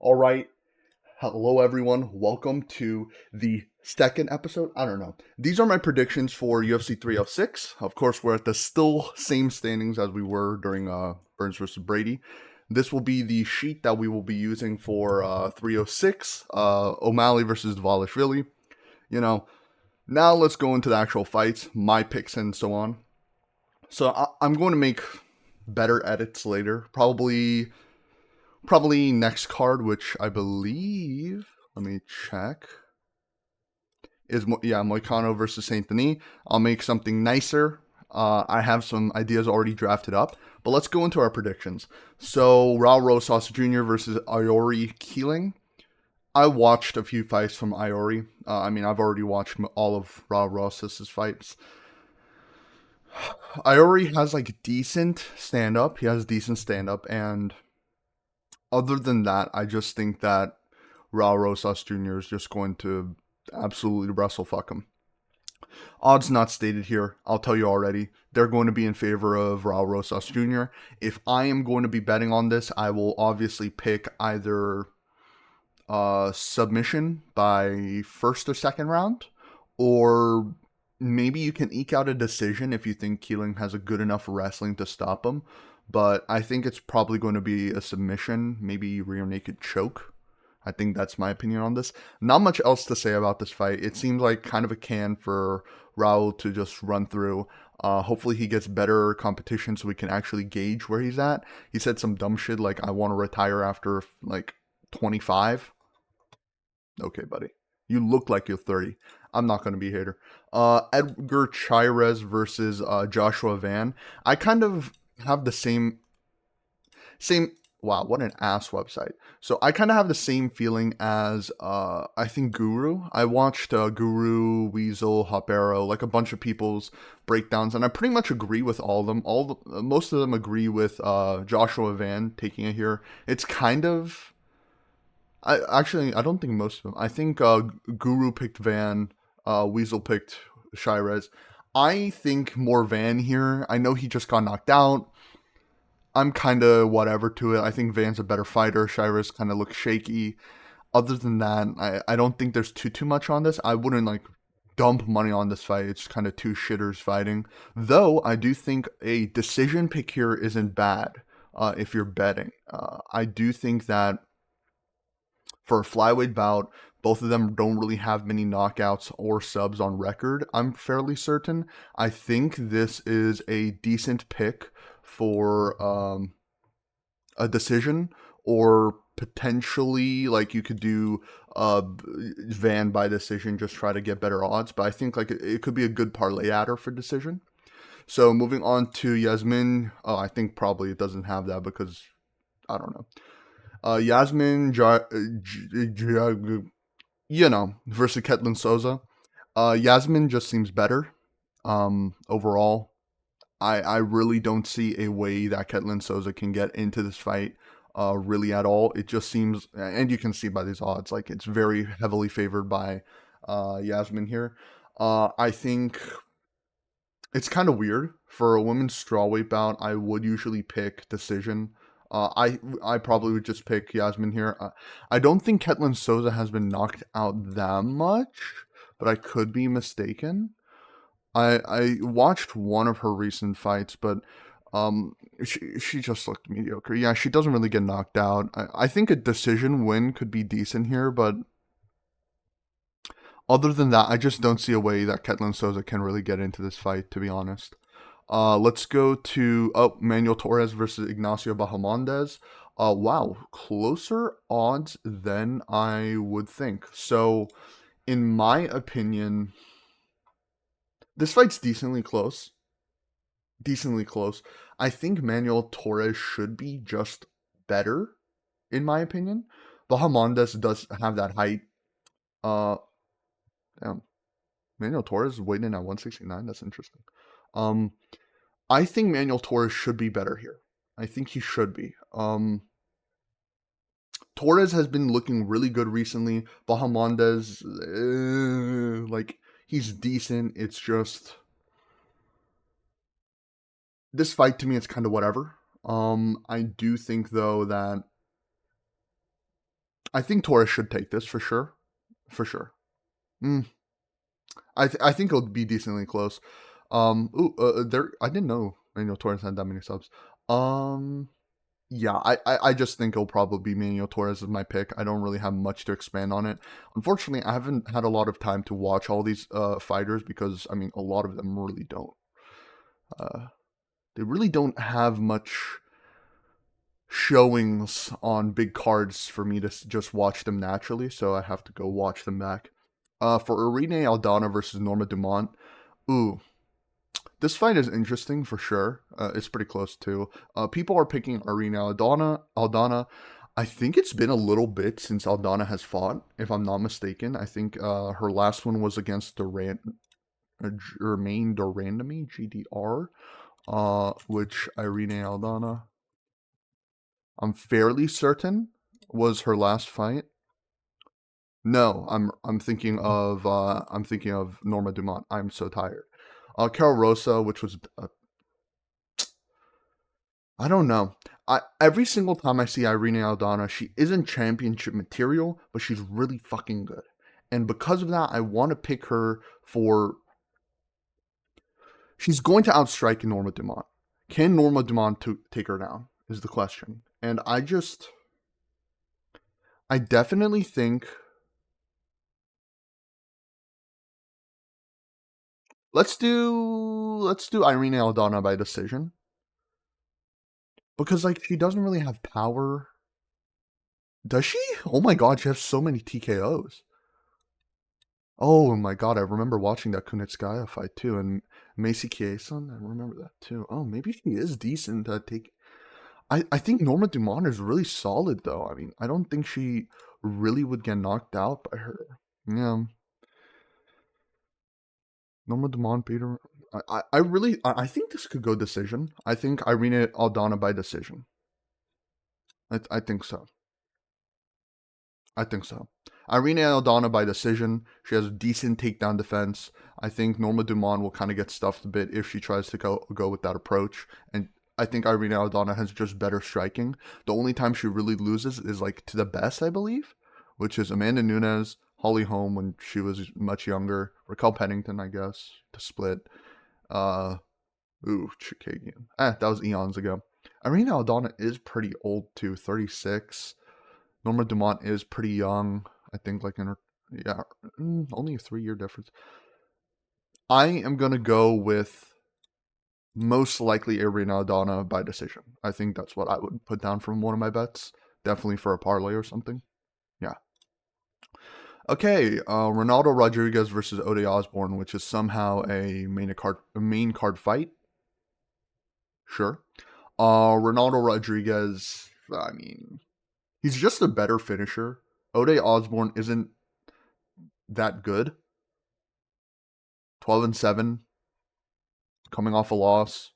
All right. Hello, everyone. Welcome to the second episode. I don't know. These are my predictions for UFC 306. Of course, we're at the still same standings as we were during Burns versus Brady. This will be the sheet that we will be using for 306, O'Malley versus Dvalishvili. You know, now let's go into the actual fights, my picks, and so on. So I'm going to make better edits later. Probably next card, which I believe. Let me check. Is Moicano versus Saint Denis. I'll make something nicer. I have some ideas already drafted up, but let's go into our predictions. So Raul Rosas Jr. versus Iori Keeling. I watched a few fights from Iori. I've already watched all of Raul Rosas' fights. Iori has like decent stand up. He has decent stand up, and other than that, I just think that Raul Rosas Jr. is just going to absolutely wrestle fuck him. Odds not stated here. I'll tell you already. They're going to be in favor of Raul Rosas Jr. If I am going to be betting on this, I will obviously pick either submission by first or second round, or maybe you can eke out a decision if you think Keeling has a good enough wrestling to stop him. But I think it's probably going to be a submission, maybe rear naked choke. I think that's my opinion on this. Not much else to say about this fight. It seems like kind of a can for Raul to just run through. Hopefully he gets better competition so we can actually gauge where he's at. He said some dumb shit like, I want to retire after like 25. Okay, buddy. You look like you're 30. I'm not going to be a hater. Edgar Chairez versus Joshua Van. I kind of have the same. Wow, what an ass website. So I kind of have the same feeling as I think Guru. I watched Guru, Weasel, Hopero, like a bunch of people's breakdowns, and I pretty much agree with all of them. Most of them agree with Joshua Van taking it here. It's kind of. I don't think most of them. I think Guru picked Van, Weasel picked Shirez. I think more Van here. I know he just got knocked out. I'm kind of whatever to it. I think Van's a better fighter. Shirez kind of looks shaky. Other than that, I don't think there's too much on this. I wouldn't like dump money on this fight. It's kind of two shitters fighting. Though I do think a decision pick here isn't bad if you're betting. I do think that for a flyweight bout, both of them don't really have many knockouts or subs on record, I'm fairly certain. I think this is a decent pick for a decision, or potentially like you could do Van by decision, just try to get better odds. But I think like it could be a good parlay adder for decision. So moving on to Yasmin. Oh, I think probably it doesn't have that because I don't know. Yasmin, versus Ketlin Souza. Yasmin just seems better. Overall, I really don't see a way that Ketlin Souza can get into this fight. Really at all. It just seems, and you can see by these odds, like it's very heavily favored by Yasmin here. I think it's kind of weird for a women's strawweight bout. I would usually pick decision. I probably would just pick Yasmin here. I don't think Ketlin Souza has been knocked out that much, but I could be mistaken. I watched one of her recent fights, but she just looked mediocre. Yeah, she doesn't really get knocked out. I think a decision win could be decent here, but other than that, I just don't see a way that Ketlin Souza can really get into this fight, to be honest. Let's go to Manuel Torres versus Ignacio Bahamondes. Wow, closer odds than I would think. So, in my opinion, this fight's decently close. Decently close. I think Manuel Torres should be just better, in my opinion. Bahamondes does have that height. Uh, damn. Manuel Torres weighing in at 169. That's interesting. Um, I think Manuel Torres should be better here. I think he should be. Torres has been looking really good recently. Bahamondes, like he's decent. It's just this fight to me, it's kind of whatever. I do think though that I think Torres should take this for sure. For sure. Mm, I think it'll be decently close. There. I didn't know. Torres had that many subs. Um, yeah, I just think it'll probably be Manuel Torres as my pick. I don't really have much to expand on it. Unfortunately, I haven't had a lot of time to watch all these fighters because I mean a lot of them really don't. Uh, they really don't have much showings on big cards for me to just watch them naturally, so I have to go watch them back. For Irene Aldana versus Norma Dumont, ooh, this fight is interesting for sure. It's pretty close too. People are picking Irene Aldana. Aldana, I think it's been a little bit since Aldana has fought, if I'm not mistaken. I think her last one was against Germaine Durandamy, GDR, which Irene Aldana, I'm fairly certain was her last fight. No, I'm thinking of Norma Dumont. I'm so tired. Carol Rosa, which was I don't know. Every single time I see Irene Aldana, she isn't championship material, but she's really fucking good. And because of that, I want to pick her for. She's going to outstrike Norma Dumont. Can Norma Dumont take her down? Is the question. And I definitely think. Let's do Irene Aldana by decision. Because like she doesn't really have power. Does she? Oh my god, she has so many TKOs. Oh my god, I remember watching that Kunitskaya fight too, and Macy Chiasson, I remember that too. Oh, maybe she is decent to take. I think Norma Dumont is really solid though. I mean, I don't think she really would get knocked out by her. Yeah. Norma Dumont beat her. I think this could go decision. I think Irene Aldana by decision. I think so. I think so. Irene Aldana by decision. She has a decent takedown defense. I think Norma Dumont will kind of get stuffed a bit if she tries to go with that approach. And I think Irene Aldana has just better striking. The only time she really loses is like to the best, I believe, which is Amanda Nunes, Holly Holm when she was much younger, Raquel Pennington, I guess, to split. Uh, Chikagian. That was eons ago. Irene Aldana is pretty old too, 36. Norma Dumont is pretty young. I think like in her, yeah, only a 3-year difference. I am gonna go with most likely Irene Aldana by decision. I think that's what I would put down from one of my bets. Definitely for a parlay or something. Yeah. Okay, Ronaldo Rodriguez versus Ode Osborne, which is somehow a main card fight. Sure. Ronaldo Rodriguez, I mean, he's just a better finisher. Ode Osborne isn't that good. 12-7, coming off a loss.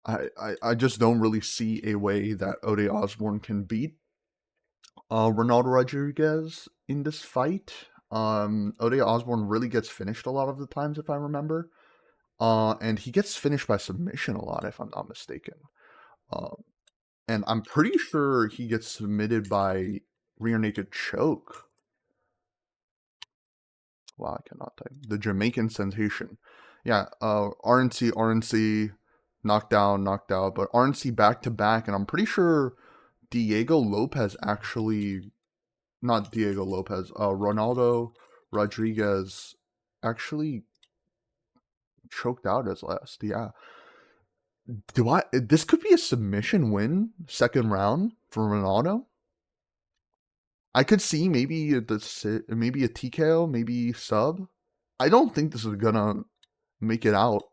I just don't really see a way that Ode Osborne can beat Ronaldo Rodriguez in this fight. Ode Osborne really gets finished a lot of the times, if I remember. And he gets finished by submission a lot, if I'm not mistaken. And I'm pretty sure he gets submitted by rear naked choke. Wow, I cannot type. The Jamaican sensation. Yeah, RNC, knocked down, knocked out. But RNC back to back, and I'm pretty sure Diego Lopez actually, not Diego Lopez, Ronaldo Rodriguez actually choked out his last. Yeah. This could be a submission win, second round for Ronaldo. I could see maybe a TKO, maybe sub. I don't think this is gonna make it out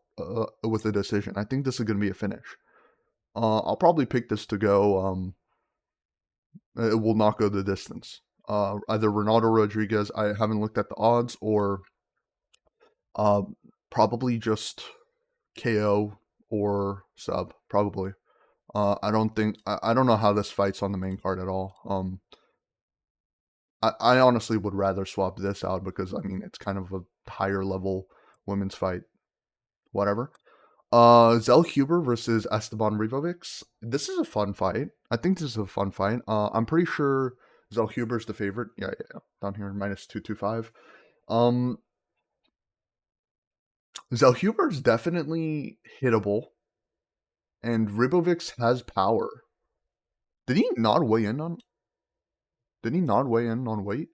with a decision. I think this is gonna be a finish. I'll probably pick this to go. It will not go the distance. Either Ronaldo Rodriguez. I haven't looked at the odds, or probably just KO or sub. Probably. I don't think. I don't know how this fight's on the main card at all. I honestly would rather swap this out because I mean it's kind of a higher level women's fight. Whatever. Zell Huber versus Esteban Rivovics. This is a fun fight. I think this is a fun fight. I'm pretty sure Zellhuber's the favorite. Yeah, yeah, yeah. Down here, minus 225. Um, Zellhuber's definitely hittable, and Ribovics has power. Did he not weigh in on? Did he not weigh in on weight?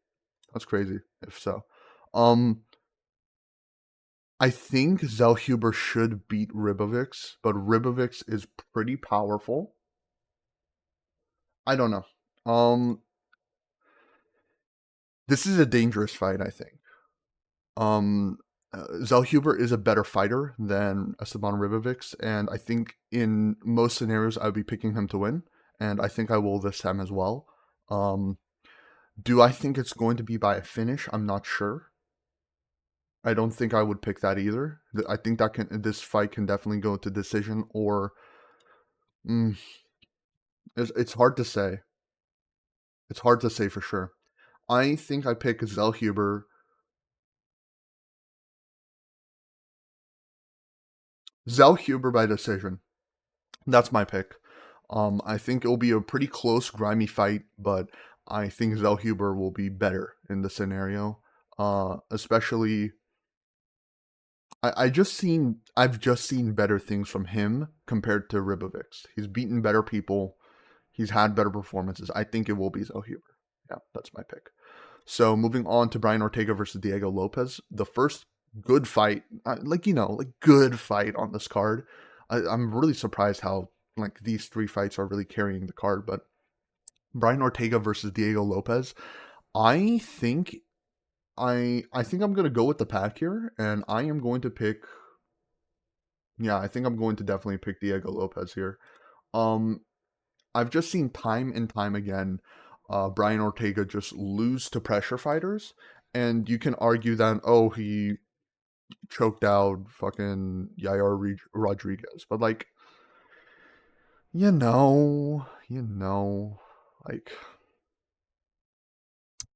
That's crazy. If so, um, I think Zellhuber should beat Ribovics, but Ribovics is pretty powerful. I don't know. This is a dangerous fight, I think. Um, Zellhuber is a better fighter than Esteban Ribovics, and I think in most scenarios I would be picking him to win, and I think I will this time as well. Um, do I think it's going to be by a finish? I'm not sure. I don't think I would pick that either. I think that this fight can definitely go to decision, or mm, it's hard to say. It's hard to say for sure. I think I pick Zellhuber. Zellhuber by decision. That's my pick. I think it'll be a pretty close, grimy fight, but I think Zellhuber will be better in the scenario. Especially, I've just seen better things from him compared to Ribovics. He's beaten better people. He's had better performances. I think it will be Zellhuber. Yeah, that's my pick. So moving on to Brian Ortega versus Diego Lopez, the first good fight, like good fight on this card. I'm really surprised how like these three fights are really carrying the card. But Brian Ortega versus Diego Lopez, I think I think I'm gonna go with the pack here, and I am going to pick. Yeah, I think I'm going to definitely pick Diego Lopez here. Um, I've just seen time and time again, Brian Ortega just lose to pressure fighters, and you can argue that he choked out fucking Yair Rodriguez, but like like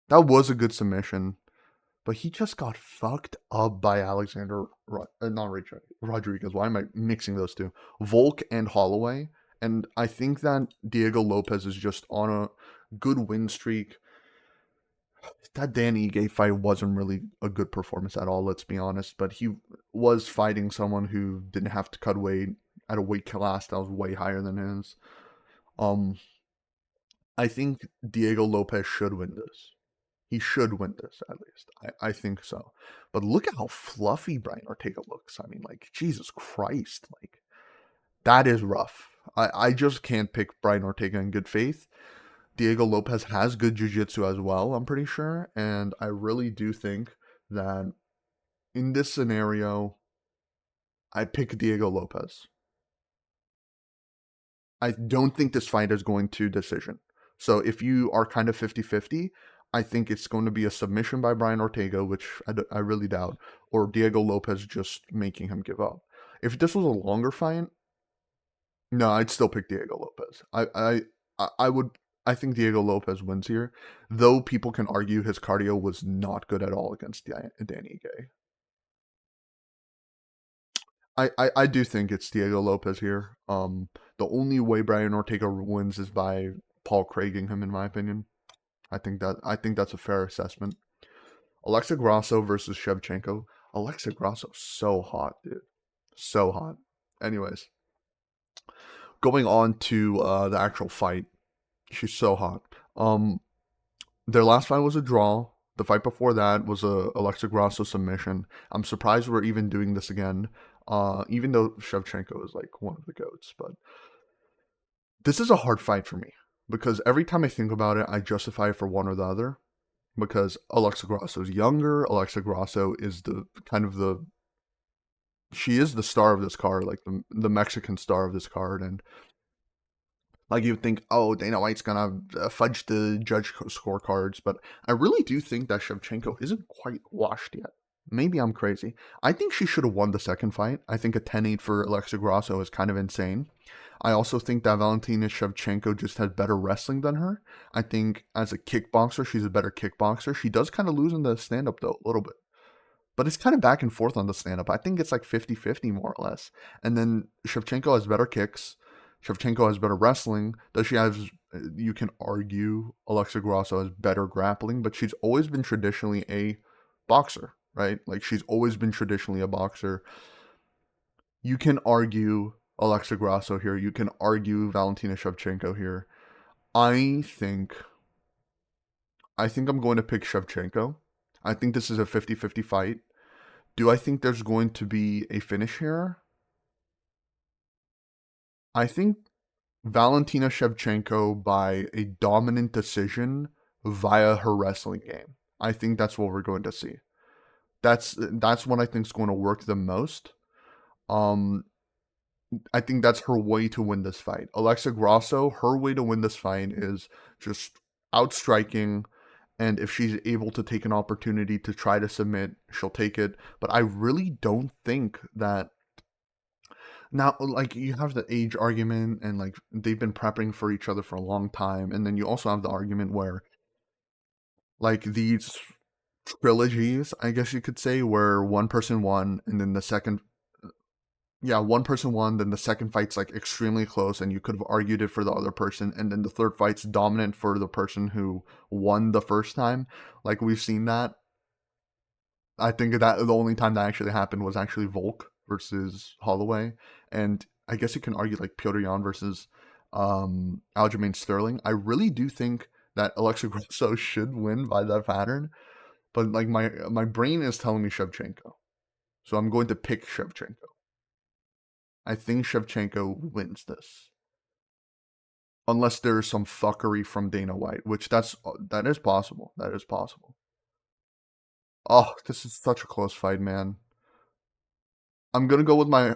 that was a good submission, but he just got fucked up by not Rodriguez. Why am I mixing those two? Volk and Holloway, and I think that Diego Lopez is just on a good win streak. That Dan Ige fight wasn't really a good performance at all, let's be honest. But he was fighting someone who didn't have to cut weight at a weight class that was way higher than his. Um, I think Diego Lopez should win this. He should win this at least. I think so. But look at how fluffy Brian Ortega looks. I mean, like, Jesus Christ. Like, that is rough. I just can't pick Brian Ortega in good faith. Diego Lopez has good jiu-jitsu as well, I'm pretty sure. And I really do think that in this scenario, I pick Diego Lopez. I don't think this fight is going to decision. So if you are kind of 50-50, I think it's going to be a submission by Brian Ortega, which I really doubt, or Diego Lopez just making him give up. If this was a longer fight, no, I'd still pick Diego Lopez. I would. I think Diego Lopez wins here, though people can argue his cardio was not good at all against Danny Gay. I do think it's Diego Lopez here. The only way Brian Ortega wins is by Paul Craiging him, in my opinion. I think that's a fair assessment. Alexa Grasso versus Shevchenko. Alexa Grasso so hot, dude, so hot. Anyways, going on to the actual fight, she's so hot. Their last fight was a draw. The fight before that was a Alexa Grasso submission. I'm surprised we're even doing this again. Even though Shevchenko is like one of the goats, but this is a hard fight for me because every time I think about it, I justify it for one or the other. Because Alexa Grasso is younger. Alexa Grasso is she is the star of this card, like the Mexican star of this card, and like you think, oh, Dana White's gonna fudge the judge scorecards, but I really do think that Shevchenko isn't quite washed yet. Maybe I'm crazy. I think she should have won the second fight. I think a 10-8 for Alexa Grasso is kind of insane. I also think that Valentina Shevchenko just has better wrestling than her. I think as a kickboxer, she's a better kickboxer. She does kind of lose in the stand-up, though, a little bit. But it's kind of back and forth on the stand-up. I think it's like 50-50 more or less. And then Shevchenko has better kicks. Shevchenko has better wrestling. Does she have You can argue Alexa Grasso has better grappling, but she's always been traditionally a boxer, right? Like she's always been traditionally a boxer. You can argue Alexa Grasso here. You can argue Valentina Shevchenko here. I think I'm going to pick Shevchenko. I think this is a 50-50 fight. Do I think there's going to be a finish here? I think Valentina Shevchenko by a dominant decision via her wrestling game. I think that's what we're going to see. That's what I think is going to work the most. Um, I think that's her way to win this fight. Alexa Grasso, her way to win this fight is just outstriking, and if she's able to take an opportunity to try to submit, she'll take it. But I really don't think that now, like, you have the age argument, and like they've been prepping for each other for a long time, and then you also have the argument where like these trilogies, I guess you could say, where one person won, and then the second, yeah, one person won, then the second fight's like extremely close, and you could have argued it for the other person, and then the third fight's dominant for the person who won the first time. Like we've seen that. I think that the only time that actually happened was actually Volk versus Holloway, and I guess you can argue like Piotr Jan versus Aljamain Sterling. I really do think that Alexa Grasso should win by that pattern, but like my brain is telling me Shevchenko, so I'm going to pick Shevchenko. I think Shevchenko wins this, unless there's some fuckery from Dana White, which that is possible. That is possible. Oh, this is such a close fight, man. I'm gonna go with my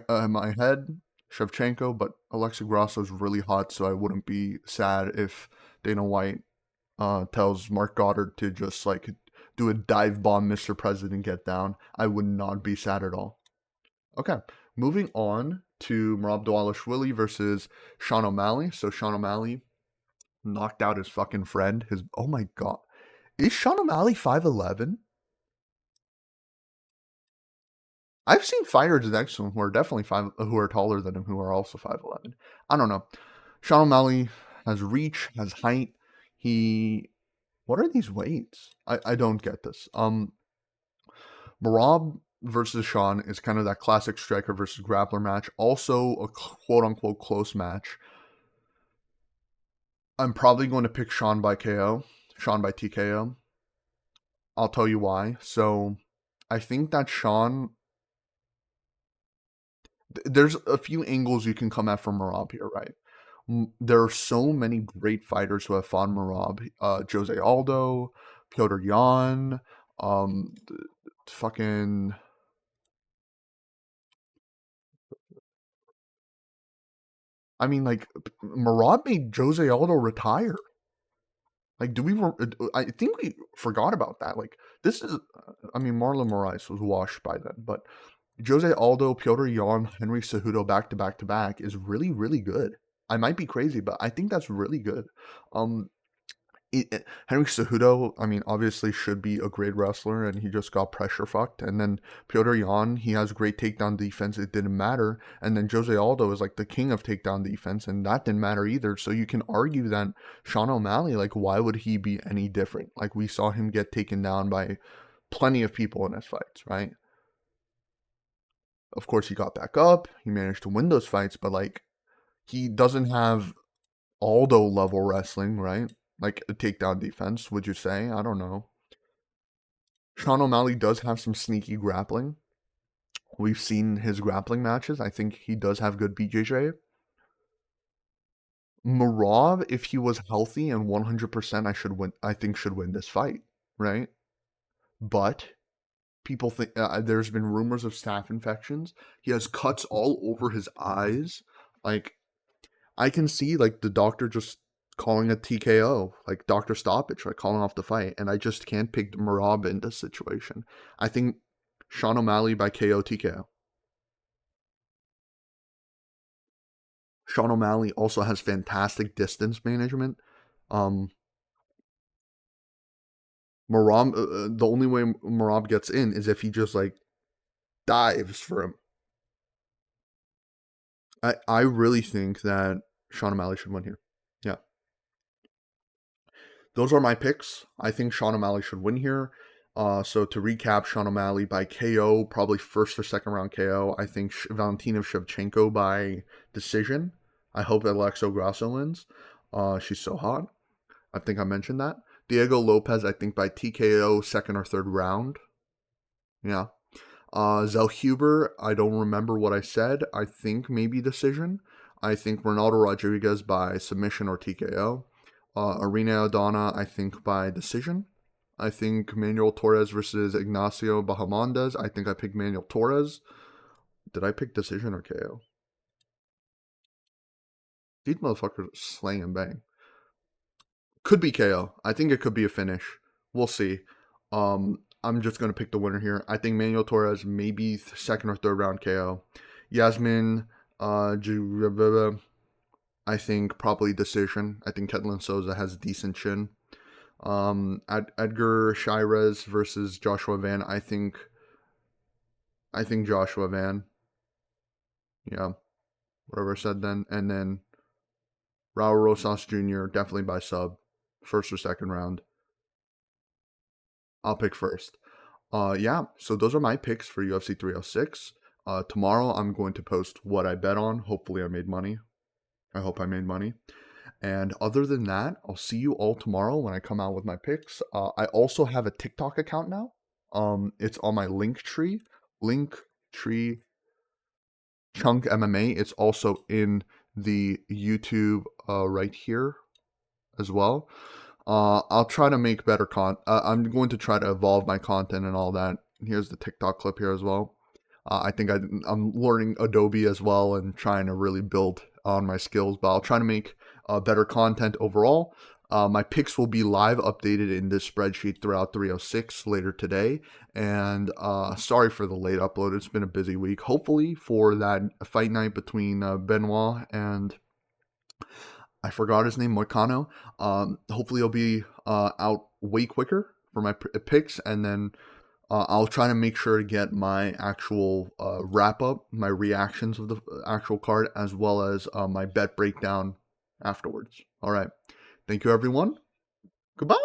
head, Shevchenko, but Alexa Grasso is really hot, so I wouldn't be sad if Dana White tells Mark Goddard to just like do a dive bomb, Mr. President, get down. I would not be sad at all. Okay, moving on to Merab Dvalishvili versus Sean O'Malley. So Sean O'Malley knocked out his fucking friend. His oh my god, is Sean O'Malley 5'11"? I've seen fighters next to him who are definitely who are taller than him, who are also 5'11". I don't know. Sean O'Malley has reach, has height. He, what are these weights? I don't get this. Merab versus Sean is kind of that classic striker versus grappler match. Also a quote unquote close match. I'm probably going to pick Sean by KO, Sean by TKO. I'll tell you why. So I think that Sean, there's a few angles you can come at from Merab here, right? There are so many great fighters who have fought Merab. Jose Aldo, Piotr Jan, um, fucking. I mean, like Merab made Jose Aldo retire. Like, I think we forgot about that. Like, this is. I mean, Marlon Moraes was washed by then, but Jose Aldo, Piotr Jan, Henry Cejudo back to back to back is really, really good. I might be crazy, but I think that's really good. Um, Henry Cejudo, I mean, obviously should be a great wrestler, and he just got pressure fucked. And then Piotr Jan, he has great takedown defense. It didn't matter. And then Jose Aldo is like the king of takedown defense, and that didn't matter either. So you can argue that Sean O'Malley, like, why would he be any different? Like, we saw him get taken down by plenty of people in his fights, right? Of course, he got back up. He managed to win those fights, but like, he doesn't have Aldo level wrestling, right? Like a takedown defense, would you say? I don't know. Sean O'Malley does have some sneaky grappling. We've seen his grappling matches. I think he does have good BJJ. Merab, if he was healthy and 100%, I think should win this fight, right? But people think there's been rumors of staph infections. He has cuts all over his eyes. Like, I can see like the doctor just calling a TKO, like doctor stoppage, like calling off the fight, and I just can't pick Merab in this situation. I think Sean O'Malley by KO TKO. Sean O'Malley also has fantastic distance management. Um, Merab, the only way Merab gets in is if he just like dives for him. I really think that Sean O'Malley should win here. Yeah. those are my picks. I think Sean O'Malley should win here. So to recap, Sean O'Malley by KO, probably first or second round KO. I think Valentina Shevchenko by decision. I hope Alexo Grasso wins. She's so hot. I think I mentioned that. Diego Lopez, I think by TKO, second or third round. Yeah. Zellhuber, I don't remember what I said. I think maybe decision. I think Ronaldo Rodriguez by submission or TKO. Arena Aldana, I think by decision. I think Manuel Torres versus Ignacio Bahamondes. I think I picked Manuel Torres. Did I pick decision or KO? These motherfuckers slang and bang. Could be KO. I think it could be a finish. We'll see. I'm just gonna pick the winner here. I think Manuel Torres maybe second or third round KO. Yasmin, I think probably decision. I think Ketlin Souza has a decent chin. Edgar Shirez versus Joshua Van. I think Joshua Van. Yeah, whatever I said then. And then Raul Rosas Jr. definitely by sub, first or second round. I'll pick first. Yeah, so those are my picks for UFC 306. Tomorrow I'm going to post what I bet on. Hopefully I made money. I hope I made money. And other than that, I'll see you all tomorrow when I come out with my picks. I also have a TikTok account now. It's on my Linktree Chunk MMA. It's also in the YouTube right here as well. I'll try to make better I'm going to try to evolve my content and all that. Here's the TikTok clip here as well. I think I'm learning Adobe as well and trying to really build on my skills, but I'll try to make better content overall. My picks will be live updated in this spreadsheet throughout 306 later today. And sorry for the late upload. It's been a busy week. Hopefully for that fight night between Benoit and I forgot his name, Moicano. Hopefully he'll be out way quicker for my picks, and then I'll try to make sure to get my actual wrap up, my reactions of the actual card, as well as my bet breakdown afterwards. All right. Thank you, everyone. Goodbye.